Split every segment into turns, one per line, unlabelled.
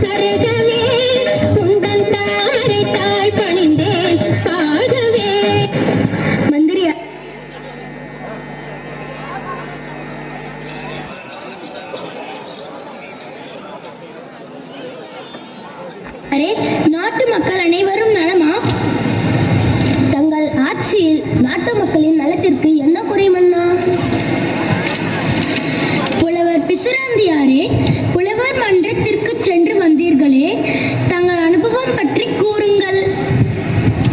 கருகவே உந்தன் தாரை தாழ் பணிந்தேன் பாடவே. மந்திரியா அரே, நாட்டு மக்கள் அனைவரும் நலமா? தங்கள் ஆட்சியில் நாட்டு மக்களின் நலத்திற்கு என்ன குறை மன்னா? புலவர் பிசிராந்தியாரே, புலவர் மன்றத்திற்கு சென்று வந்தீர்களே, தங்கள் அனுபவம் பற்றி கூறுங்கள்.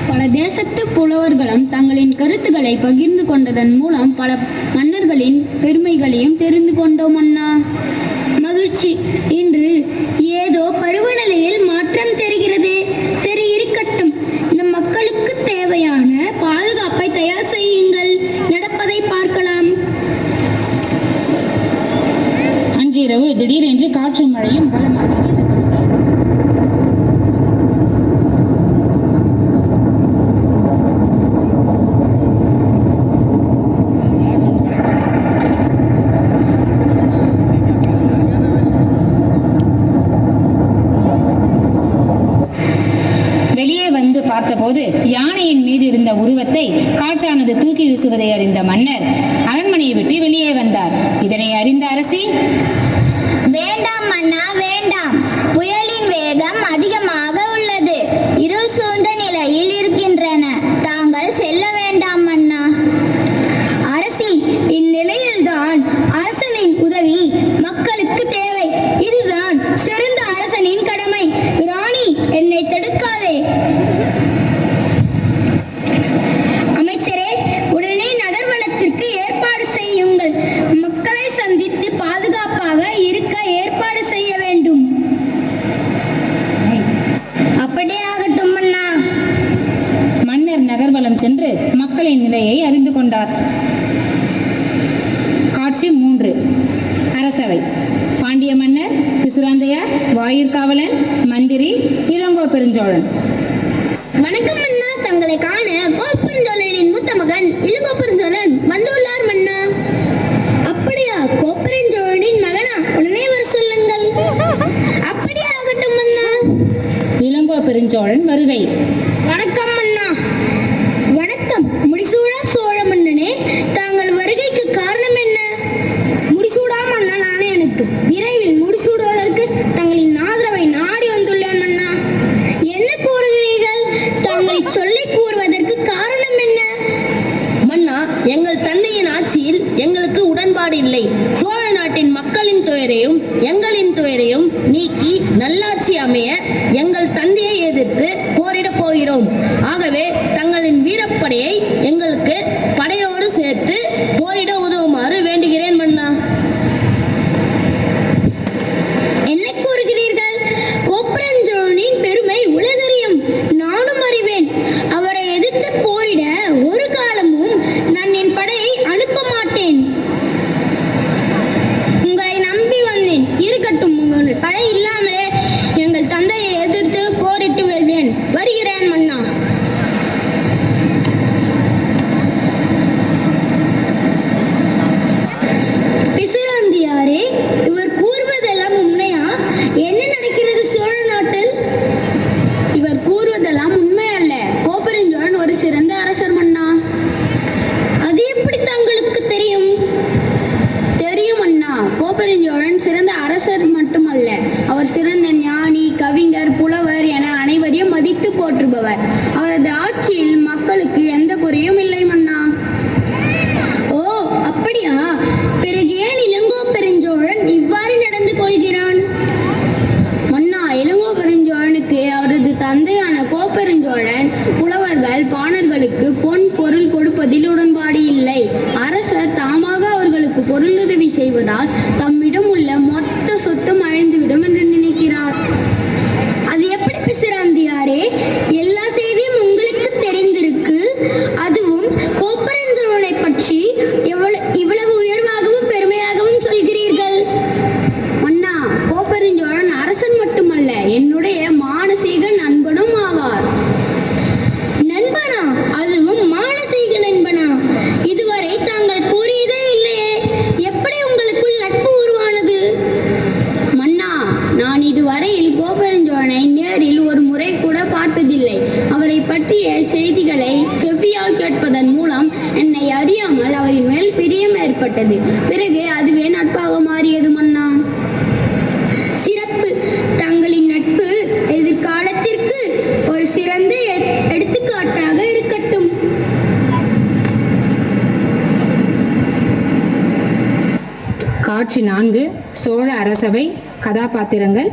பல தேசத்து புலவர்களும் தங்களின் கருத்துக்களை பகிர்ந்து கொண்டதன் மூலம் பல மன்னர்களின் பெருமைகளையும் தெரிந்து கொண்டோம் அண்ணா. மகிழ்ச்சி. இன்று ஏதோ பருவநிலையில் மாற்றம் தெரிகிறதே. சரி, இருக்கட்டும். நம் மக்களுக்கு தேவையான பாதுகாப்பை தயார் செய்யுங்கள். நடப்பதை பார்க்கலாம்.
அன்றிரவு திடீரென்று காற்றும் மழையும் பலமாக வீசத் தொடங்கியது. வெளியே வந்து பார்த்தபோது யானையின் மீது இருந்த உருவத்தை காற்றானது தூக்கி வீசுவதை அறிந்த மன்னர் அரண்மனையை விட்டு வெளியே வந்தார். இதனை அறிந்த அரசி,
வேண்டாம் மன்னா, வேண்டாம். புயலின் வேகம் அதிகமாக உள்ளது. இருள் சூழ்ந்த நிலையில் இருக்கின்றன. தாங்கள் செல்ல வேண்டாம் மன்னா. அரசி, இந்நிலையில்தான் அரசனின் உதவி மக்களுக்கு தேவை. இதுதான் சிறந்த அரசனின் கடமை. ராணி, என்னை தடுக்காதே. அமைச்சரே, உடனே நகர்வனத்திற்கு ஏற்பாடு செய்யுங்கள். மக்களை சந்தித்து பாதுகாப்பாக இருக்க ஏற்பாடு செய்ய வேண்டும். அப்படியே ஆகட்டும் மன்னா.
மன்னர் நகர்வலம் சென்று மக்களின் நிலையை அறிந்து கொண்டார். காட்சி 3. அரசவை. பாண்டிய மன்னர், பிசுராந்தையார், வாயிற்காவலன், மந்திரி, இளங்கோ பெருஞ்சோழன்.
வணக்கம் மன்னா. தங்களை காண கோப்பெருஞ்சோழனின் மூத்த மகன் இளங்கோ பெருஞ்சோழன் வந்துள்ளார் மன்னா. அப்படியா? கோப்பெருஞ்சோழனின் மகனா? உடனே வர சொல்லுங்கள். அப்படியே ஆகட்டும் மன்னா.
இளங்கோ பெருஞ்சோழன் வருகை.
வணக்கம் மன்னா. வணக்கம். முடிசூடா சோழ மன்னனே, தாங்கள் வருகைக்கு காரணம் என்ன? முடிசூடா மன்னனான எனக்கு விரைவில் முடிசூடுவதற்கு தங்களின் ஆதரவை நாடி வந்துள்ளேன் மன்னா. என்ன கூறுகிறீர்கள்? தங்களை சொல்லி கூறுவதற்கு காரணம் என்ன?
மன்னா, எங்கள் தந்தையின் ஆட்சியில் எங்களுக்கு உடன்பாடு இல்லை. சோழ நாட்டின் மக்களின் துயரையும் எங்களின் துயரையும் நீக்கி நல்லாட்சி அமைய எங்கள் தந்தையை எதிர்த்து போரிடப் போகிறோம். ஆகவே தங்களின் வீரப்படையை எங்களுக்கு படையோடு சேர்த்து போரிட உதவுமாறு வேண்டுகிறேன் மன்னா.
என்ன கூறுகிறீர்கள்? கோப்பெருஞ்சோழனின் பெருமை உலகறியும். நானும் அறிவேன். அவரை எதிர்த்து போரிட ஒரு காலமும் நான் என் படையை அனுப்ப மாட்டேன். உங்களை நம்பி வந்தேன். இருக்கட்டும், உங்கள் படை இல்லாமலே எங்கள் தந்தையை எதிர்த்து போரிட்டு வெல்வேன். வருகிறேன் மன்னா. பிசிராந்தியாரே, இவர் கூறுவதெல்லாம் உண்மையா? என்ன நடக்கிறது சோழ நாட்டில்? இவர் கூறுவதெல்லாம் உண்மை அல்ல. கோப்பெருஞ்சோழன் ஒரு சிறந்த அரசர் மன்னா. அது எப்படி தங்களுக்கு தெரியும்? தெரியும் அண்ணா. கோப்பெருஞ்சோழன் சிறந்த அரசர் மட்டுமல்ல, அவர் சிறந்த ஞானி, கவிஞர், புலவர் என அனைவரையும் மதித்து போற்றுபவர். அவரது ஆட்சியில் மக்களுக்கு எந்த குறையும் இல்லை மன்னா. ஓ, அப்படியா? பிறகு ஏன் இளங்கோ பெருஞ்சோழன் இவ்வாறு நடந்து கொள்கிறான்? மன்னா, இளங்கோ பெருஞ்சோழனுக்கு அவரது தந்தையான கோப்பெருஞ்சோழன் புலவர்கள், பாணர்களுக்கு பொன் பொருள் கொடுப்பதில் உடன்பாடு இல்லை. அரசர் தாமாக அவர்களுக்கு பொருளுதவி செய்வதால் தம்மிடம் உள்ள மொத்த சொத்தும் அழிந்துவிடும் என்று நினைக்கிறார். அது எப்படி பிசிராந்தியாரே? எல்லா செய்தியும் உங்களுக்கு தெரிந்திருக்கு. அதுவும் கோப்பெருஞ்சோழனை பற்றி இவ்வளவு உயர்வாகவும் பெருமையாகவும் சொல்கிறீர்கள். மன்னா, கோப்பெருஞ்சோழன் அரசன் மட்டுமல்ல, என்னுடைய மானசீக நண்பனும் ஆவார். நண்பனா? அதுவும் மானசீக நண்பனா? இதுவரை தாங்கள் கூறியதே இல்லையே. எப்படி உங்களுக்குள் நட்பு உருவானது? இதுவரையில் கோப்பெருஞ்சோழனை நேரில் ஒரு முறை கூட பார்த்ததில்லை. அவரை பற்றிய செய்திகளை செவ்வியால் கேட்பதன் மூலம் என்னை அறியாமல் அவரின் மேல் பிரியம் ஏற்பட்டது. பிறகு அதுவே நட்பாக மாறியது மன்னா. சிறப்பு. தங்களின் நட்பு எதிர்காலத்திற்கு ஒரு சிறந்த எடுத்துக்காட்டாக இருக்கட்டும்.
காட்சி 4. சோழ அரசவை. கதாபாத்திரங்கள்.